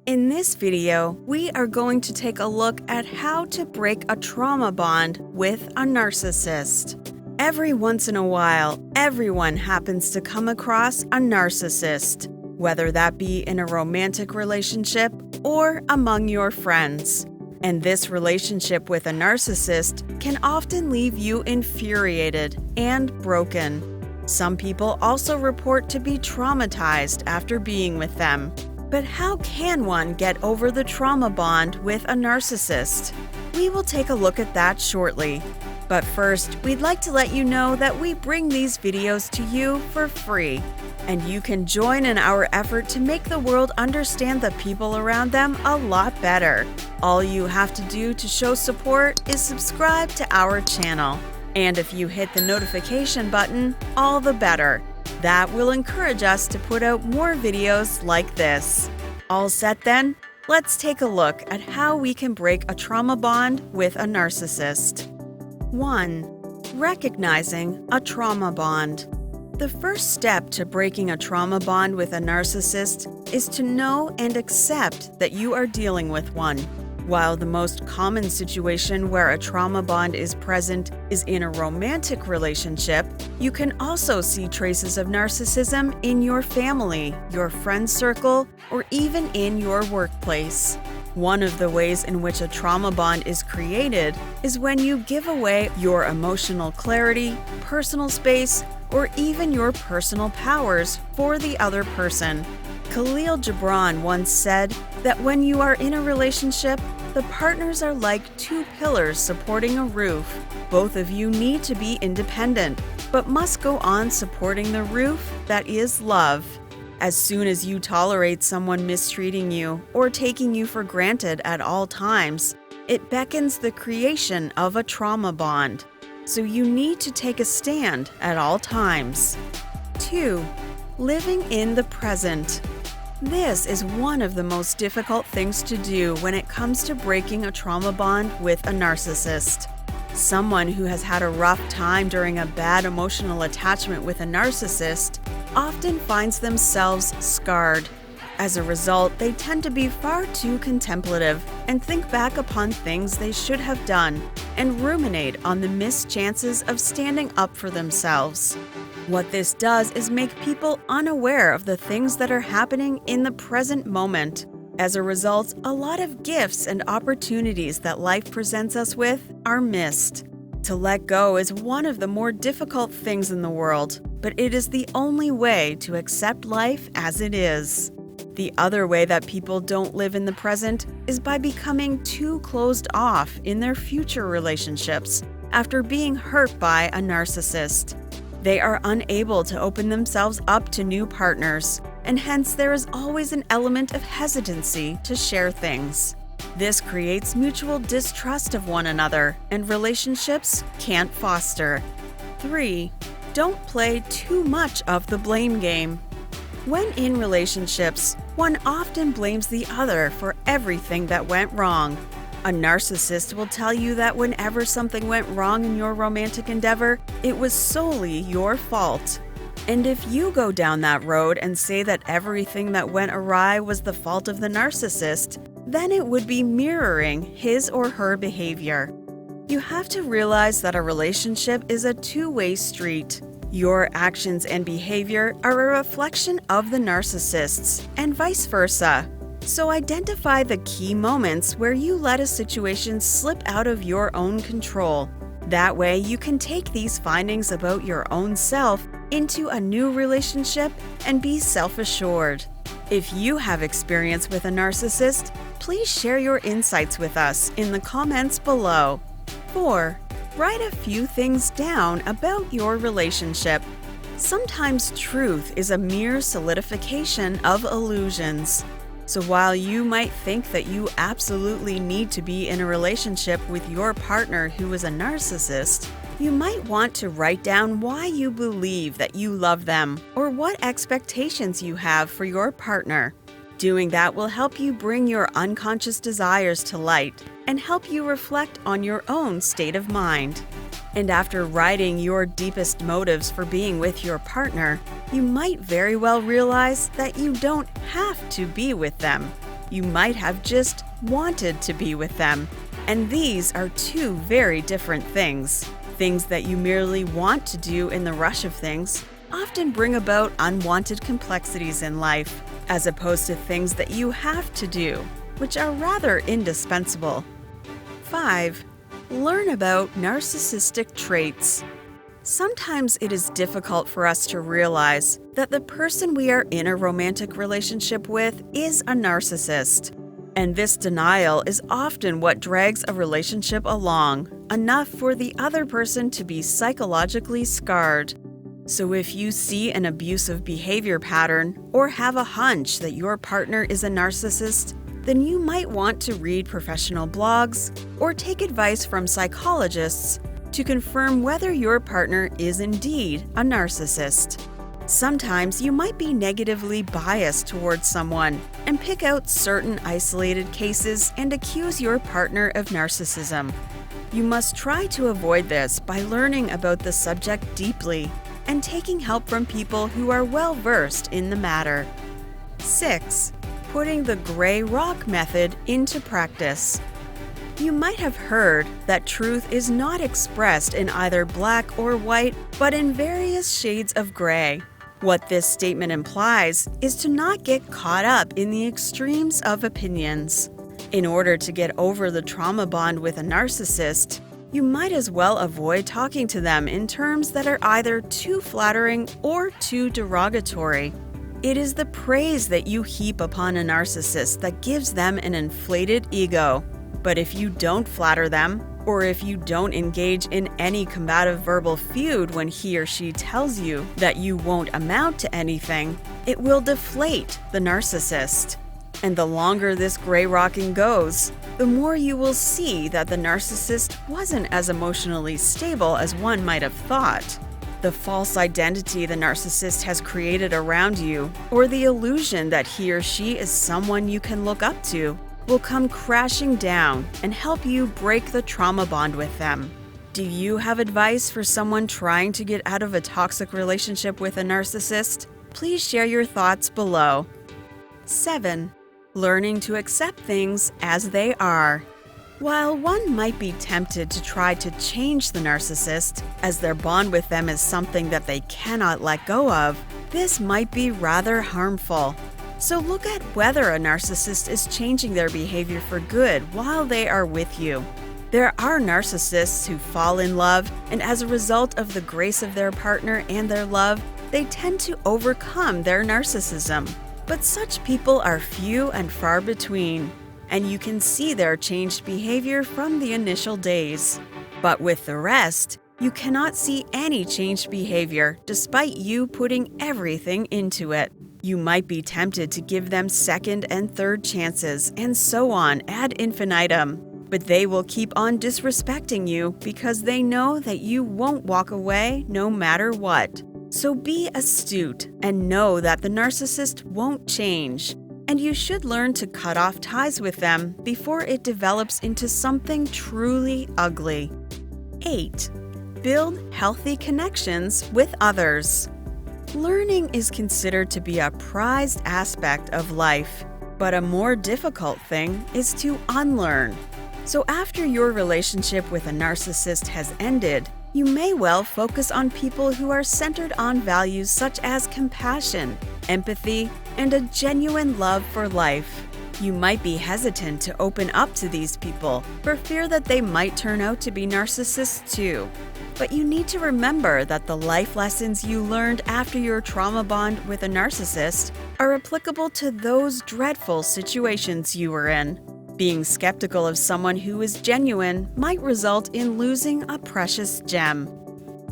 In this video, we are going to take a look at how to break a trauma bond with a narcissist. Every once in a while, everyone happens to come across a narcissist, whether that be in a romantic relationship or among your friends. And this relationship with a narcissist can often leave you infuriated and broken. Some people also report to be traumatized after being with them. But how can one get over the trauma bond with a narcissist? We will take a look at that shortly. But first, we'd like to let you know that we bring these videos to you for free, and you can join in our effort to make the world understand the people around them a lot better. All you have to do to show support is subscribe to our channel. And if you hit the notification button, all the better. That will encourage us to put out more videos like this. All set then? Let's take a look at how we can break a trauma bond with a narcissist. 1. Recognizing a trauma bond. The first step to breaking a trauma bond with a narcissist is to know and accept that you are dealing with one. While the most common situation where a trauma bond is present is in a romantic relationship, you can also see traces of narcissism in your family, your friend circle, or even in your workplace. One of the ways in which a trauma bond is created is when you give away your emotional clarity, personal space, or even your personal powers for the other person. Khalil Gibran once said that when you are in a relationship, the partners are like two pillars supporting a roof. Both of you need to be independent, but must go on supporting the roof that is love. As soon as you tolerate someone mistreating you or taking you for granted at all times, it beckons the creation of a trauma bond. So you need to take a stand at all times. 2. Living in the present. This is one of the most difficult things to do when it comes to breaking a trauma bond with a narcissist. Someone who has had a rough time during a bad emotional attachment with a narcissist often finds themselves scarred. As a result, they tend to be far too contemplative and think back upon things they should have done and ruminate on the missed chances of standing up for themselves. What this does is make people unaware of the things that are happening in the present moment. As a result, a lot of gifts and opportunities that life presents us with are missed. To let go is one of the more difficult things in the world, but it is the only way to accept life as it is. The other way that people don't live in the present is by becoming too closed off in their future relationships after being hurt by a narcissist. They are unable to open themselves up to new partners, and hence there is always an element of hesitancy to share things. This creates mutual distrust of one another, and relationships can't foster. 3. Don't play too much of the blame game. When in relationships, one often blames the other for everything that went wrong. A narcissist will tell you that whenever something went wrong in your romantic endeavor, it was solely your fault. And if you go down that road and say that everything that went awry was the fault of the narcissist, then it would be mirroring his or her behavior. You have to realize that a relationship is a two-way street. Your actions and behavior are a reflection of the narcissists, and vice versa. So identify the key moments where you let a situation slip out of your own control. That way you can take these findings about your own self into a new relationship and be self-assured. If you have experience with a narcissist, please share your insights with us in the comments below. 4. Write a few things down about your relationship. Sometimes truth is a mere solidification of illusions. So while you might think that you absolutely need to be in a relationship with your partner who is a narcissist, you might want to write down why you believe that you love them or what expectations you have for your partner. Doing that will help you bring your unconscious desires to light and help you reflect on your own state of mind. And after writing your deepest motives for being with your partner, you might very well realize that you don't have to be with them. You might have just wanted to be with them. And these are two very different things. Things that you merely want to do in the rush of things often bring about unwanted complexities in life, as opposed to things that you have to do, which are rather indispensable. 5. Learn about narcissistic traits. Sometimes it is difficult for us to realize that the person we are in a romantic relationship with is a narcissist. And this denial is often what drags a relationship along, enough for the other person to be psychologically scarred. So if you see an abusive behavior pattern or have a hunch that your partner is a narcissist, then you might want to read professional blogs or take advice from psychologists to confirm whether your partner is indeed a narcissist. Sometimes you might be negatively biased towards someone and pick out certain isolated cases and accuse your partner of narcissism. You must try to avoid this by learning about the subject deeply and taking help from people who are well-versed in the matter. 6. Putting the gray rock method into practice. You might have heard that truth is not expressed in either black or white, but in various shades of gray. What this statement implies is to not get caught up in the extremes of opinions. In order to get over the trauma bond with a narcissist, you might as well avoid talking to them in terms that are either too flattering or too derogatory. It is the praise that you heap upon a narcissist that gives them an inflated ego. But if you don't flatter them, or if you don't engage in any combative verbal feud when he or she tells you that you won't amount to anything, it will deflate the narcissist. And the longer this gray rocking goes, the more you will see that the narcissist wasn't as emotionally stable as one might have thought. The false identity the narcissist has created around you, or the illusion that he or she is someone you can look up to, will come crashing down and help you break the trauma bond with them. Do you have advice for someone trying to get out of a toxic relationship with a narcissist? Please share your thoughts below. 7. Learning to accept things as they are. While one might be tempted to try to change the narcissist, as their bond with them is something that they cannot let go of, this might be rather harmful. So look at whether a narcissist is changing their behavior for good while they are with you. There are narcissists who fall in love, and as a result of the grace of their partner and their love, they tend to overcome their narcissism. But such people are few and far between, and you can see their changed behavior from the initial days. But with the rest, you cannot see any changed behavior despite you putting everything into it. You might be tempted to give them second and third chances, and so on ad infinitum. But they will keep on disrespecting you because they know that you won't walk away no matter what. So be astute and know that the narcissist won't change, and you should learn to cut off ties with them before it develops into something truly ugly. 8. Build healthy connections with others. Learning is considered to be a prized aspect of life, but a more difficult thing is to unlearn. So after your relationship with a narcissist has ended, you may well focus on people who are centered on values such as compassion, empathy, and a genuine love for life. You might be hesitant to open up to these people for fear that they might turn out to be narcissists too. But you need to remember that the life lessons you learned after your trauma bond with a narcissist are applicable to those dreadful situations you were in. Being skeptical of someone who is genuine might result in losing a precious gem.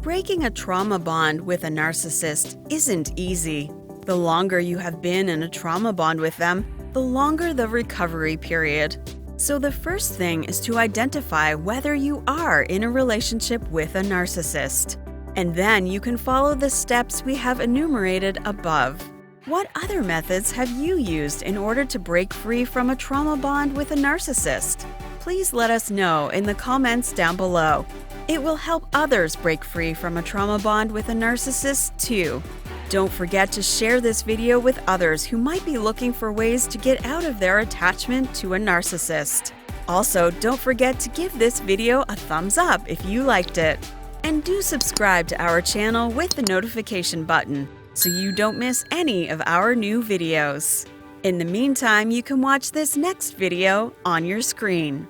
Breaking a trauma bond with a narcissist isn't easy. The longer you have been in a trauma bond with them, the longer the recovery period. So the first thing is to identify whether you are in a relationship with a narcissist. And then you can follow the steps we have enumerated above. What other methods have you used in order to break free from a trauma bond with a narcissist? Please let us know in the comments down below. It will help others break free from a trauma bond with a narcissist too. Don't forget to share this video with others who might be looking for ways to get out of their attachment to a narcissist. Also, don't forget to give this video a thumbs up if you liked it. And do subscribe to our channel with the notification button so you don't miss any of our new videos. In the meantime, you can watch this next video on your screen.